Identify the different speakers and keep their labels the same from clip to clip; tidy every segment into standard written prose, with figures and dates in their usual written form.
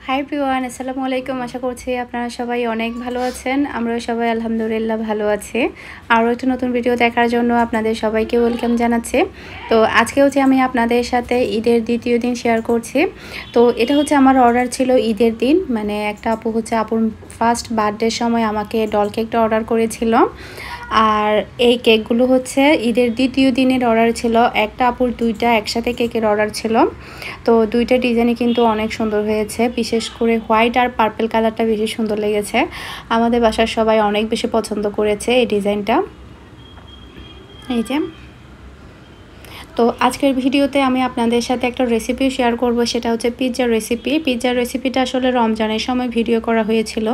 Speaker 1: Hi everyone, আসসালামু আলাইকুম। আশা করছি আপনারা সবাই অনেক ভালো আছেন। আমরাও সবাই আলহামদুলিল্লাহ ভালো আছি। আরও একটা নতুন ভিডিও দেখার জন্য আপনাদের সবাইকে ওয়েলকাম জানাচ্ছি। তো আজকে হচ্ছে আমি আপনাদের সাথে ঈদের দ্বিতীয় দিন শেয়ার করছি। তো এটা হচ্ছে আমার অর্ডার ছিল ঈদের দিন, মানে একটা আপু হচ্ছে আপুর ফার্স্ট বার্থডের সময় আমাকে ডল কেকটা অর্ডার করেছিল। আর এই কেকগুলো হচ্ছে ঈদের দ্বিতীয় দিনের অর্ডার ছিল। একটা আপুর দুইটা একসাথে কেকের অর্ডার ছিল। তো দুইটা ডিজাইনই কিন্তু অনেক সুন্দর হয়েছে, বিশেষ করে হোয়াইট আর পার্পল কালারটা বেশি সুন্দর লেগেছে। আমাদের বাসার সবাই অনেক বেশি পছন্দ করেছে এই ডিজাইনটা। এই যে, তো আজকের ভিডিওতে আমি আপনাদের সাথে একটা রেসিপি শেয়ার করব, সেটা হচ্ছে পিৎজার রেসিপি। পিৎজার রেসিপিটা আসলে রমজানের সময় ভিডিও করা হয়েছিল,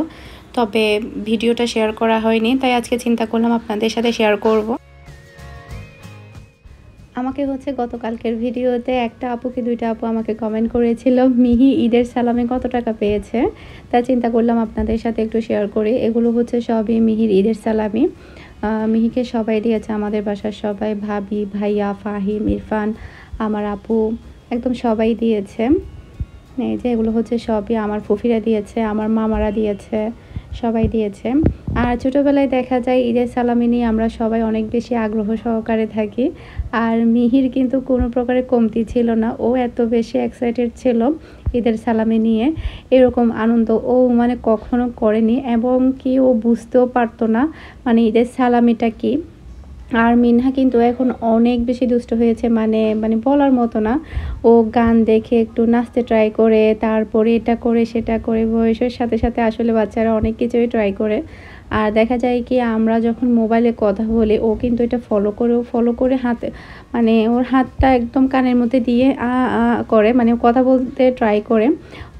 Speaker 1: তবে ভিডিওটা শেয়ার করা হয়নি, তাই আজকে চিন্তা করলাম আপনাদের সাথে শেয়ার করব। আমাকে হচ্ছে গতকালকের ভিডিওতে একটা আপুকে দুইটা আপু আমাকে কমেন্ট করেছিল মিহি ঈদের সালামে কত টাকা পেয়েছে, তাই চিন্তা করলাম আপনাদের সাথে একটু শেয়ার করি। এগুলো হচ্ছে সবই মিহির ঈদের সালামি। মিহিকে সবাই দিয়েছে, আমাদের বাসার সবাই, ভাবি, ভাইয়া, ফাহিম, ইরফান, আমার আপু, একদম সবাই দিয়েছে। এই যে এগুলো হচ্ছে সবই আমার ফুফিরা দিয়েছে, আমার মামারা দিয়েছে, সবাই দিয়েছে। আর ছোটোবেলায় দেখা যায় ঈদের সালামি নিয়ে আমরা সবাই অনেক বেশি আগ্রহ সহকারে থাকি। আর মিহির কিন্তু কোনো প্রকারের কমতি ছিল না, ও এত বেশি এক্সাইটেড ছিল ঈদের সালামি নিয়ে, এরকম আনন্দ ও মানে কখনো করেনি, এবং কি ও বুঝতেও পারতো না মানে ঈদের সালামিটা কি। আর মিনহা কিন্তু এখন অনেক বেশি দুষ্ট হয়েছে, মানে মানে বলার মতো না। ও গান দেখে একটু নাচতে ট্রাই করে, তারপরে এটা করে সেটা করে, বয়সের সাথে সাথে আসলে বাচ্চারা অনেক কিছুই ট্রাই করে। আর দেখা যায় কি আমরা যখন মোবাইলে কথা বলি, ও কিন্তু এটা ফলো করে হাতে, মানে ওর হাতটা একদম কানের মধ্যে দিয়ে করে, মানে কথা বলতে ট্রাই করে,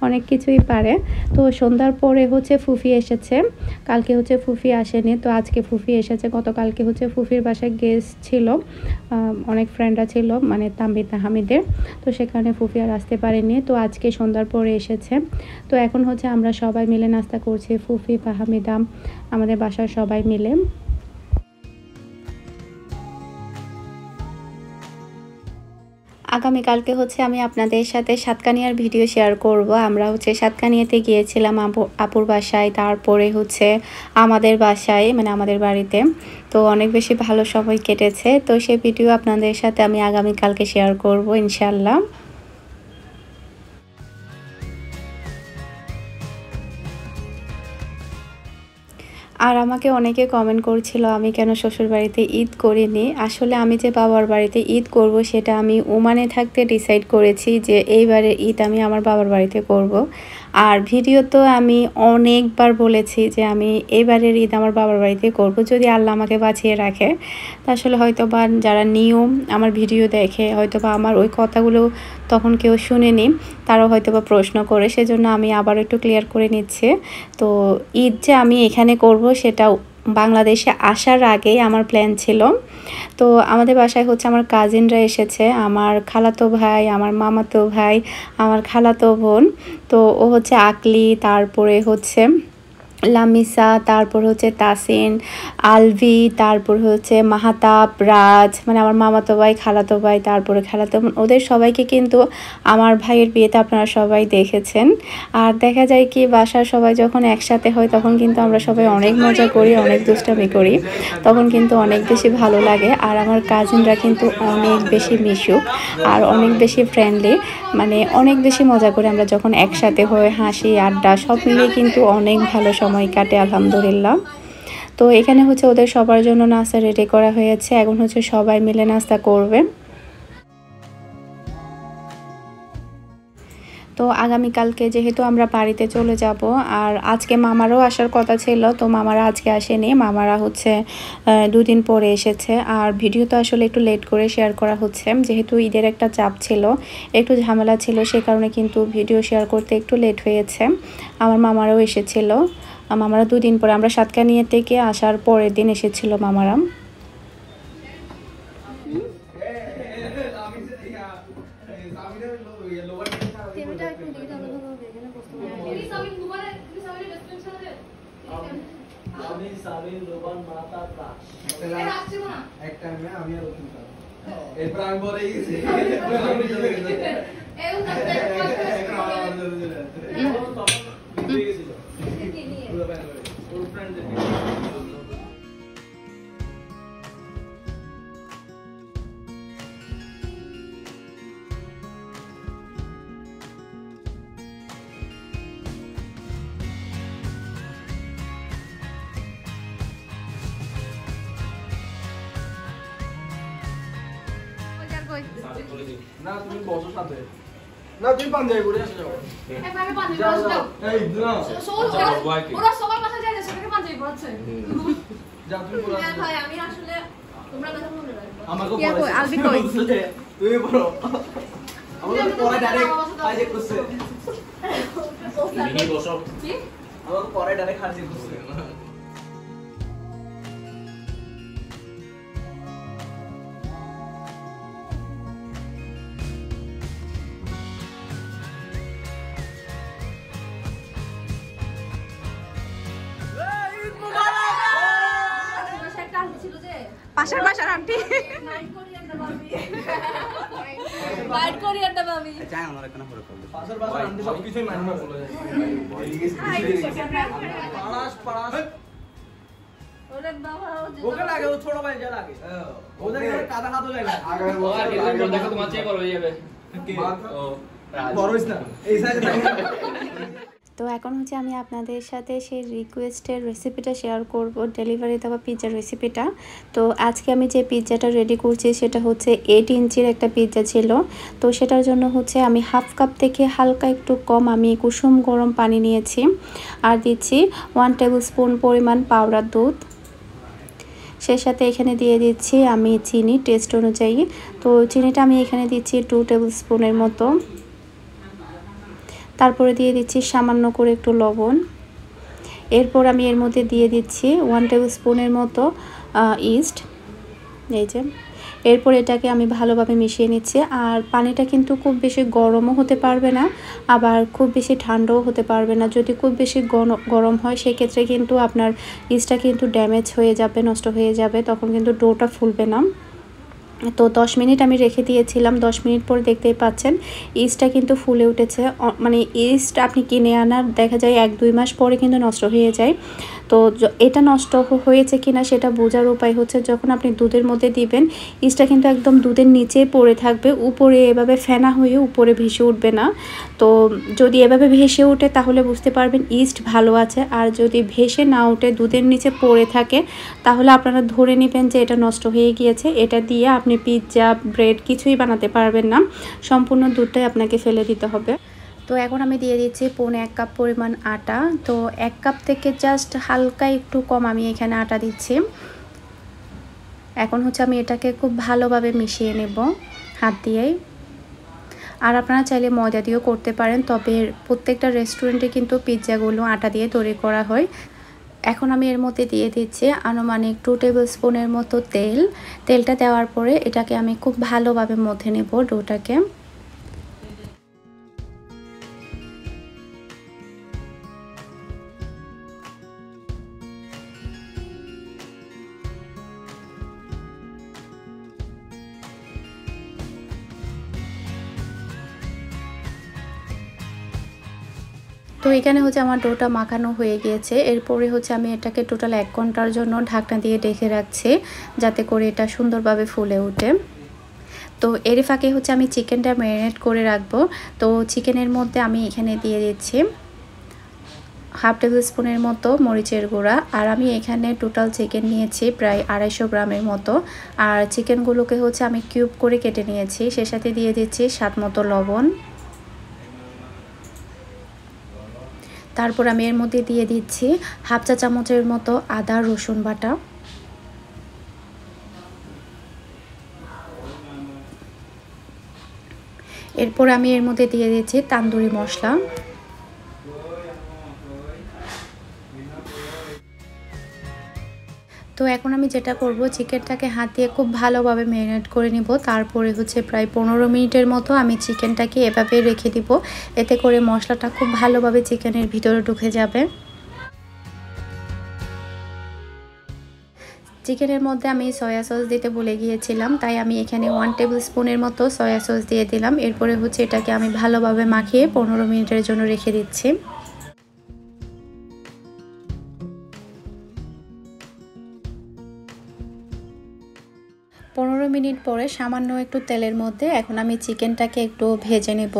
Speaker 1: অনেক কিছুই পারে। তো সন্ধ্যার পরে হচ্ছে ফুফি এসেছে, কালকে হচ্ছে ফুফি আসেনি, তো আজকে ফুফি এসেছে। গতকালকে হচ্ছে ফুফির বাসায় গেস্ট ছিল, অনেক ফ্রেন্ডরা ছিল, মানে তাম্বির তাহামিদের, তো সেখানে ফুফি আর আসতে পারেনি, তো আজকে সন্ধ্যার পরে এসেছে। তো এখন হচ্ছে আমরা সবাই মিলে নাস্তা করছি, ফুফি, ফাহামিদা, আমাদের বাসার সবাই মিলে। আগামীকালকে হচ্ছে আমি আপনাদের সাথে সাতকানিয়ার ভিডিও শেয়ার করব। আমরা হচ্ছে সাতকানিয়াতে গিয়েছিলাম আপুর বাসায়, তারপরে হচ্ছে আমাদের বাসায়, মানে আমাদের বাড়িতে। তো অনেক বেশি ভালো সময় কেটেছে, তো সেই ভিডিও আপনাদের সাথে আমি আগামীকালকে শেয়ার করব ইনশাল্লাহ। আর আমাকে অনেকে কমেন্ট করছিল আমি কেন শ্বশুরবাড়িতে ঈদ করিনি। আসলে আমি যে বাবার বাড়িতে ঈদ করব সেটা আমি ওমানে থাকতে ডিসাইড করেছি যে এইবারের ঈদ আমি আমার বাবার বাড়িতে করব। আর ভিডিও তো আমি অনেকবার বলেছি যে আমি এইবারের ঈদ আমার বাবার বাড়িতে করব, যদি আল্লাহ আমাকে বাঁচিয়ে রাখে। তা আসলে হয়তো বা যারা নিয়ম আমার ভিডিও দেখে, হয়তো বা আমার ওই কথাগুলো তখন কেউ শুনেনি, তারাও হয়তো বা প্রশ্ন করে, সেজন্য আমি আবার একটু ক্লিয়ার করে নিচ্ছি। তো ঈদ যে আমি এখানে করব সেটা বাংলাদেশে আসার আগেই আমার প্ল্যান ছিল। তো আমাদের বাসায় হচ্ছে আমার কাজিনরা এসেছে, আমার খালাতো ভাই, আমার মামাতো ভাই, আমার খালাতো বোন। তো ও হচ্ছে আকলি, তারপরে হচ্ছে লামিসা, তারপর হচ্ছে তাসিন, আলভি, তারপর হচ্ছে মাহাতাব, রাজ, মানে আমার মামাতো ভাই, খালাতো ভাই, তারপরে খালাতো বোন, ওদের সবাইকে কিন্তু আমার ভাইয়ের বিয়েতে আপনারা সবাই দেখেছেন। আর দেখা যায় কি বাসার সবাই যখন একসাথে হয় তখন কিন্তু আমরা সবাই অনেক মজা করি, অনেক দুষ্টামি করি, তখন কিন্তু অনেক বেশি ভালো লাগে। আর আমার কাজিনরা কিন্তু অনেক বেশি মিশুক আর অনেক বেশি ফ্রেন্ডলি, মানে অনেক বেশি মজা করে আমরা যখন একসাথে হয়ে, হাসি আড্ডা সব মিলিয়ে কিন্তু অনেক ভালো সময় কাটে আলহামদুলিল্লাহ। তো এখানে হচ্ছে ওদের সবার জন্য নাস্তা রেডি করা হয়েছে, এখন হচ্ছে সবাই মিলে নাস্তা করবে। তো আগামীকালকে যেহেতু আমরা বাড়িতে চলে যাব, আর আজকে মামারও আসার কথা ছিল, তো মামারা আজকে আসেনি, মামারা হচ্ছে দুদিন পরে এসেছে। আর ভিডিও তো আসলে একটু লেট করে শেয়ার করা হচ্ছে, যেহেতু ঈদের একটা চাপ ছিল, একটু ঝামেলা ছিল, সে কারণে কিন্তু ভিডিও শেয়ার করতে একটু লেট হয়েছে। আমার মামারাও এসেছিল, মামারা দুদিন পরে, আমরা সাতকানিয়া থেকে আসার পরের দিন এসেছিল মামারা।
Speaker 2: আমি সামিন রোবান মাতা প্রাস একটা আমি আর ওখানে এরপর আমি বলে গেছি আমি চলে গেছি
Speaker 1: কই
Speaker 2: না তুমি বসো সাথে না তুমি পাঞ্জাবি পরে আসো যাও
Speaker 3: এভাবে পাঞ্জাবি পরে যাও
Speaker 2: এই না
Speaker 3: ওরা সবার কাছে যায় না সেটাকে পাঞ্জাবি পরাচ্ছে
Speaker 2: যাও তুমি পরে আসো
Speaker 3: ভাই আমি আসলে তোমরা কথা মনে রাখবে
Speaker 2: আমাকে
Speaker 1: ইয়া কই আলবি কই
Speaker 2: তুমি পড়ো আমাকে পরে ডাইরেক্ট কাজে করছে
Speaker 4: মিহি বসো
Speaker 3: কি
Speaker 2: আমাকে পরে ডাইরেক্ট কাজে করছে
Speaker 3: একটা আন্টি ছিল যে
Speaker 1: পাশার আন্টি
Speaker 3: নাইট কোরিয়ানটা ভাবি
Speaker 4: চাই আমার এখানে পরে করবে
Speaker 2: পাশের পাশের আন্টি সব কিছুই মানে না বলে পাড়াস পাড়াস
Speaker 3: ওরে বাবা
Speaker 2: ওকে লাগে ও ছোট ভাই যা লাগে ওদের এখানে কাদা হাত হয়ে যায় আগে
Speaker 4: ও আর কিছু দেখো তোমার চেয়ে বড় হয়ে যাবে ও
Speaker 2: বড় হইছ না এই সাইজে থাকে
Speaker 1: তো এখন হচ্ছে আমি আপনাদের সাথে সেই রিকোয়েস্টের রেসিপিটা শেয়ার করব, ডেলিভারি দেওয়া পিৎজার রেসিপিটা। তো আজকে আমি যে পিৎজাটা রেডি করছি সেটা হচ্ছে 8 ইঞ্চির একটা পিৎজা ছিল। তো সেটার জন্য হচ্ছে আমি হাফ কাপ থেকে হালকা একটু কম আমি কুসুম গরম পানি নিয়েছি, আর দিচ্ছি 1 টেবিল স্পুন পরিমাণ পাউডার দুধ। সেই সাথে এখানে দিয়ে দিচ্ছি আমি চিনি টেস্ট অনুযায়ী। তো চিনিটা আমি এখানে দিচ্ছি 2 টেবিল স্পুনের মতো। তারপরে দিয়ে দিচ্ছি সামান্য করে একটু লবণ। এরপর আমি এর মধ্যে দিয়ে দিচ্ছি 1 টেবিল স্পুনের মতো ইস্ট, এই যে। এরপর এটাকে আমি ভালোভাবে মিশিয়ে নিচ্ছি। আর পানিটা কিন্তু খুব বেশি গরমও হতে পারবে না, আবার খুব বেশি ঠান্ডাও হতে পারবে না। যদি খুব বেশি গরম হয় সেক্ষেত্রে কিন্তু আপনার ইস্টটা কিন্তু ড্যামেজ হয়ে যাবে, নষ্ট হয়ে যাবে, তখন কিন্তু ডোটা ফুলবে না। তো 10 মিনিট আমি রেখে দিয়েছিলাম। 10 মিনিট পর দেখতেই পাচ্ছেন ইস্টটা কিন্তু ফুলে উঠেছে। মানে ইস্ট আপনি কিনে আনার দেখা যায় 1-2 মাস পরে কিন্তু নষ্ট হয়ে যায়। তো এটা নষ্ট হয়েছে কিনা সেটা বোঝার উপায় হচ্ছে যখন আপনি দুধের মধ্যে দিবেন, ইস্টটা কিন্তু একদম দুধের নিচে পড়ে থাকবে, উপরে এভাবে ফেনা হয়ে উপরে ভেসে উঠবে না। তো যদি এভাবে ভেসে ওঠে তাহলে বুঝতে পারবেন ইস্ট ভালো আছে। আর যদি ভেসে না উঠে দুধের নিচে পড়ে থাকে তাহলে আপনারা ধরে নেবেন যে এটা নষ্ট হয়ে গিয়েছে। এটা দিয়ে আপনি পিৎজা, ব্রেড কিছুই বানাতে পারবেন না, সম্পূর্ণ দুধটাই আপনাকে ফেলে দিতে হবে। তো এখন আমি দিয়ে দিচ্ছি 1.5 কাপ পরিমাণ আটা। তো 1 কাপ থেকে জাস্ট হালকা একটু কম আমি এখানে আটা দিচ্ছি। এখন হচ্ছে আমি এটাকে খুব ভালোভাবে মিশিয়ে নেব হাত দিয়েই। আর আপনারা চাইলে ময়দা দিয়েও করতে পারেন, তবে প্রত্যেকটা রেস্টুরেন্টে কিন্তু পিৎজাগুলো আটা দিয়ে তৈরি করা হয়। এখন আমি এর মধ্যে দিয়ে দিচ্ছি আনুমানিক 2 টেবিল স্পুনের মতো তেল। তেলটা দেওয়ার পরে এটাকে আমি খুব ভালোভাবে মথে নেব ডোটাকে। তো এখানে হচ্ছে আমার ডোটা মাখানো হয়ে গিয়েছে। এরপরে হচ্ছে আমি এটাকে টোটাল 1 ঘন্টার জন্য ঢাকনা দিয়ে ঢেকে রাখছি, যাতে করে এটা সুন্দরভাবে ফুলে ওঠে। তো এর ফাঁকে হচ্ছে আমি চিকেনটা ম্যারিনেট করে রাখবো। তো চিকেনের মধ্যে আমি এখানে দিয়ে দিচ্ছি হাফ টেবিল স্পুনের মতো মরিচের গুঁড়া। আর আমি এখানে টোটাল চিকেন নিয়েছি প্রায় 250 গ্রামের মতো। আর চিকেনগুলোকে হচ্ছে আমি কিউব করে কেটে নিয়েছি। সে সাথে দিয়ে দিচ্ছি স্বাদ মতো লবণ। তারপর আমি এর মধ্যে দিয়ে দিচ্ছি হাফ চা চামচের মতো আদা রসুন বাটা। এরপর আমি এর মধ্যে দিয়ে দিচ্ছি তান্দুরি মশলা। তো এখন আমি যেটা করব, চিকেনটাকে হাত দিয়ে খুব ভালোভাবে ম্যারিনেট করে নিব। তারপরে হচ্ছে প্রায় 15 মিনিটের মতো আমি চিকেনটাকে এভাবে রেখে দিব, এতে করে মশলাটা খুব ভালোভাবে চিকেনের ভিতরে ঢুকে যাবে। চিকেনের মধ্যে আমি সয়া সস দিতে ভুলে গিয়েছিলাম, তাই আমি এখানে 1 টেবিল স্পুনের মতো সয়া সস দিয়ে দিলাম। এরপরে হচ্ছে এটাকে আমি ভালোভাবে মাখিয়ে 15 মিনিটের জন্য রেখে দিচ্ছি। 15 মিনিট পরে সামান্য একটু তেলের মধ্যে এখন আমি চিকেনটাকে একটু ভেজে নেব।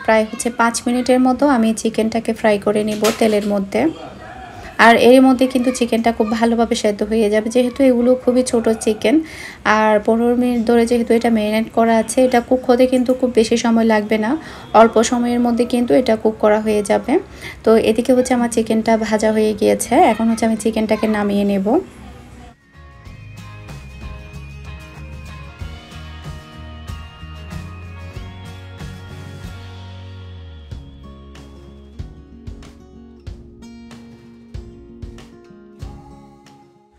Speaker 1: প্রায় হচ্ছে 5 মিনিটের মতো আমি চিকেনটাকে ফ্রাই করে নেব তেলের মধ্যে। আর এর মধ্যে কিন্তু চিকেনটা খুব ভালোভাবে সেদ্ধ হয়ে যাবে, যেহেতু এগুলো খুবই ছোট চিকেন। আর 15 মিনিট ধরে যেহেতু এটা ম্যারিনেট করা আছে, এটা কুক হতে কিন্তু খুব বেশি সময় লাগবে না, অল্প সময়ের মধ্যে কিন্তু এটা কুক করা হয়ে যাবে। তো এদিকে হচ্ছে আমার চিকেনটা ভাজা হয়ে গিয়েছে, এখন হচ্ছে আমি চিকেনটাকে নামিয়ে নেব।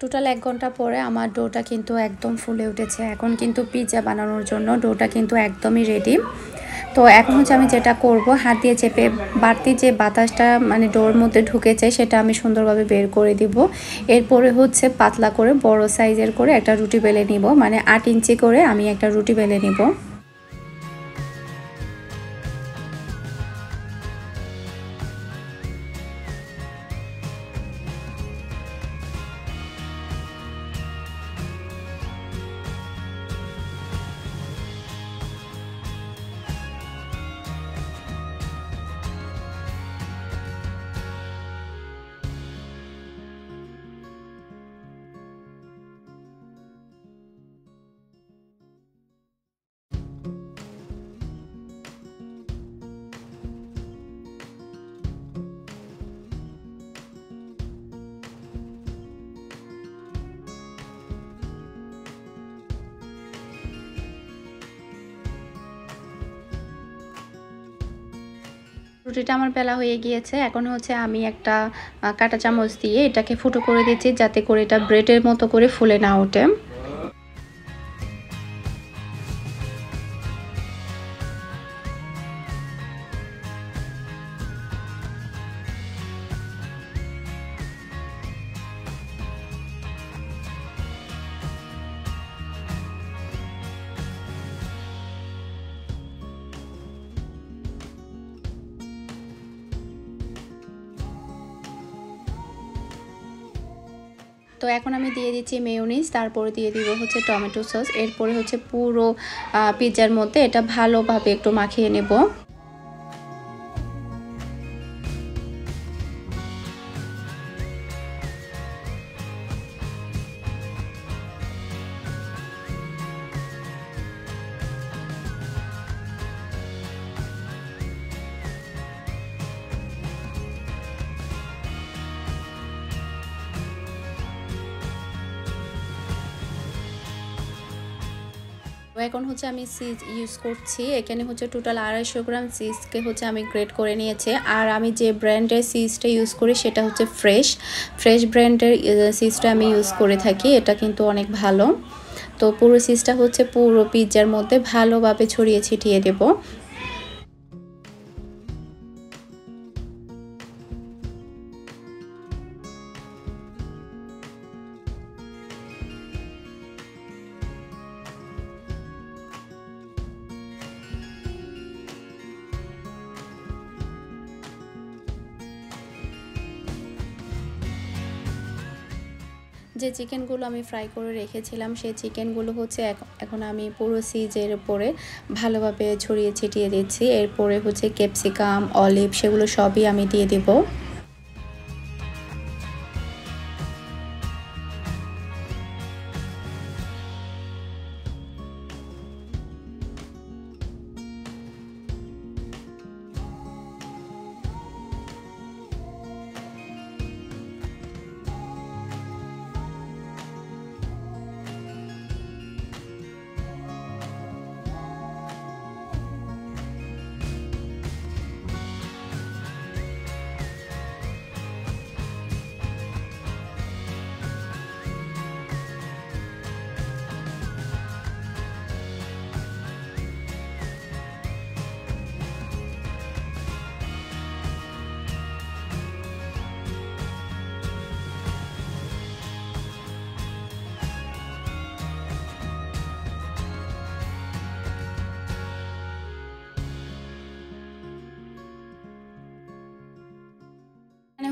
Speaker 1: টোটাল 1 ঘন্টা পরে আমার ডোটা কিন্তু একদম ফুলে উঠেছে। এখন কিন্তু পিৎজা বানানোর জন্য ডোটা কিন্তু একদমই রেডি। তো এখন হচ্ছে আমি যেটা করব, হাত দিয়ে চেপে বাড়তি যে বাতাসটা মানে ডোর মধ্যে ঢুকেছে সেটা আমি সুন্দরভাবে বের করে দিব। এরপরে হচ্ছে পাতলা করে বড় সাইজের করে একটা রুটি বেলে নিব, মানে 8 ইঞ্চি করে আমি একটা রুটি বেলে নিব। রুটিটা আমার বেলা হয়ে গিয়েছে, এখন হচ্ছে আমি একটা কাঁটা চামচ দিয়ে এটাকে ফুটো করে দিচ্ছি, যাতে করে এটা ব্রেডের মতো করে ফুলে না ওঠে। তো এখন আমি দিয়ে দিচ্ছি মেয়োনিজ, তারপরে দিয়ে দিব হচ্ছে টমেটো সস, এরপরে হচ্ছে পুরো পিৎজার মধ্যে এটা ভালোভাবে একটু মাখিয়ে নেব। এখন হচ্ছে আমি চিজ ইউজ করছি, এখানে হচ্ছে টোটাল 250 গ্রাম চিজকে হচ্ছে আমি গ্রেট করে নিয়েছি। আর আমি যে ব্র্যান্ডের চিজটা ইউজ করি সেটা হচ্ছে ফ্রেশ ব্র্যান্ডের চিজটা আমি ইউজ করে থাকি, এটা কিন্তু অনেক ভালো। তো পুরো চিজটা হচ্ছে পুরো পিৎজার মধ্যে ভালোভাবে ছড়িয়ে ছিটিয়ে দেব। যে চিকেনগুলো আমি ফ্রাই করে রেখেছিলাম সেই চিকেনগুলো হচ্ছে এখন আমি পুরো চিজের উপরে ভালোভাবে ছড়িয়ে ছিটিয়ে দিচ্ছি। এরপরে হচ্ছে ক্যাপসিকাম, অলিভ সেগুলো সবই আমি দিয়ে দেব।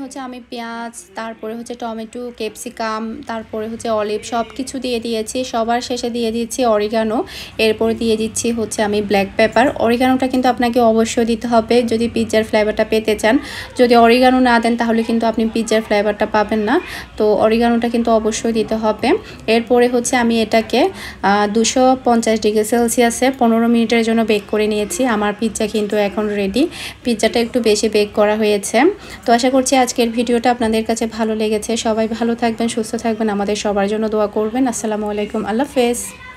Speaker 1: হচ্ছে আমি পেঁয়াজ, তারপরে হচ্ছে টমেটো, ক্যাপসিকাম, তারপরে হচ্ছে অলিভ সব কিছু দিয়ে দিয়েছি। সবার শেষে দিয়ে দিচ্ছি অরিগানো, এরপর দিয়ে দিচ্ছি হচ্ছে আমি ব্ল্যাক পেপার। অরিগানোটা কিন্তু আপনাকে অবশ্যই দিতে হবে যদি পিৎজার ফ্লেভারটা পেতে চান। যদি অরিগানো না দেন তাহলে কিন্তু আপনি পিৎজার ফ্লেভারটা পাবেন না। তো অরিগানোটা কিন্তু অবশ্যই দিতে হবে। এরপরে হচ্ছে আমি এটাকে 250 ডিগ্রি সেলসিয়াসে 15 মিনিটের জন্য বেক করে নিয়েছি। আমার পিৎজা কিন্তু এখন রেডি। পিৎজাটা একটু বেশি বেক করা হয়েছে। তো আশা করছি আজকের ভিডিওটা আপনাদের কাছে ভালো লেগেছে। সবাই ভালো থাকবেন, সুস্থ থাকবেন, আমাদের সবার জন্য দোয়া করবেন। আসসালামু আলাইকুম, আল্লাহ হাফেজ।